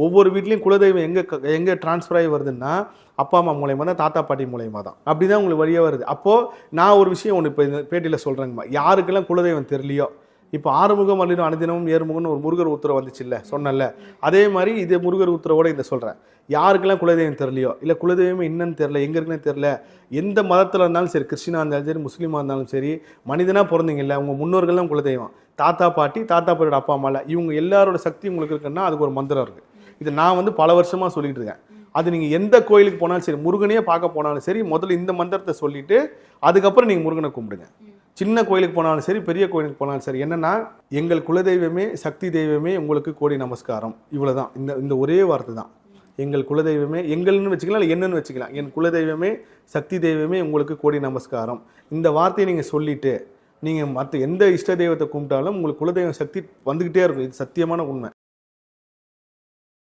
ஒவ்வொரு வீட்லேயும் குலதெய்வம் எங்கே டிரான்ஸ்ஃபர் ஆகி வருதுன்னா அப்பா அம்மா மூலயமா தான், தாத்தா பாட்டி மூலயமா தான். அப்படி தான் உங்களுக்கு வழியாக வருது. அப்போது நான் ஒரு விஷயம் ஒன்று இப்போ இந்த பேட்டியில் சொல்கிறேங்கம்மா, யாருக்கெல்லாம் குலதெய்வம் தெரியலையோ, இப்போ ஆறுமுகம் அள்ளிடும் அனுதினமும் ஏறுமுகம்னு ஒரு முருகர் உத்தரவு வந்துச்சு இல்லை, சொன்னல, அதே மாதிரி இது முருகர் உத்தரவோட இதை சொல்கிறேன். யாருக்கெல்லாம் குலதெய்வம் தெரியலையோ, இல்லை குலதெய்வம் என்னன்னு தெரில, எங்கே இருக்குன்னு தெரில, எந்த மதத்தில் இருந்தாலும் சரி, கிறிஸ்டினாக இருந்தாலும் சரி, முஸ்லீமாக இருந்தாலும் சரி, மனிதனாக பிறந்தீங்கல்ல, உங்கள் முன்னோர்கள் தான் குலதெய்வம். தாத்தா பாட்டி, தாத்தா பாட்டியோட அப்பா அம்மாவில் இவங்க எல்லாரோட சக்தி உங்களுக்கு இருக்குன்னா அதுக்கு ஒரு மந்திரம் இருக்குது. இது நான் பல வருஷமாக சொல்லிட்டு இருக்கேன். அது நீங்கள் எந்த கோயிலுக்கு போனாலும் சரி, முருகனையே பார்க்க போனாலும் சரி, முதல்ல இந்த மந்திரத்தை சொல்லிட்டு அதுக்கப்புறம் நீங்கள் முருகனை கும்பிடுங்க. சின்ன கோயிலுக்கு போனாலும் சரி, பெரிய கோயிலுக்கு போனாலும் சரி, என்னன்னா எங்கள் குலதெய்வமே சக்தி தெய்வமே உங்களுக்கு கோடி நமஸ்காரம், இவ்வளவுதான். இந்த ஒரே வார்த்தை தான். எங்கள் குலதெய்வமே, எங்கள்னு வச்சுக்கலாம், இல்லை என்னன்னு வச்சுக்கலாம், என் குலதெய்வமே சக்தி தெய்வமே உங்களுக்கு கோடி நமஸ்காரம். இந்த வார்த்தையை நீங்கள் சொல்லிட்டு நீங்கள் மற்ற எந்த இஷ்ட தெய்வத்தை கும்பிட்டாலும் உங்களுக்கு குலதெய்வம் சக்தி வந்துக்கிட்டே இருக்கும். இது சத்தியமான உண்மை.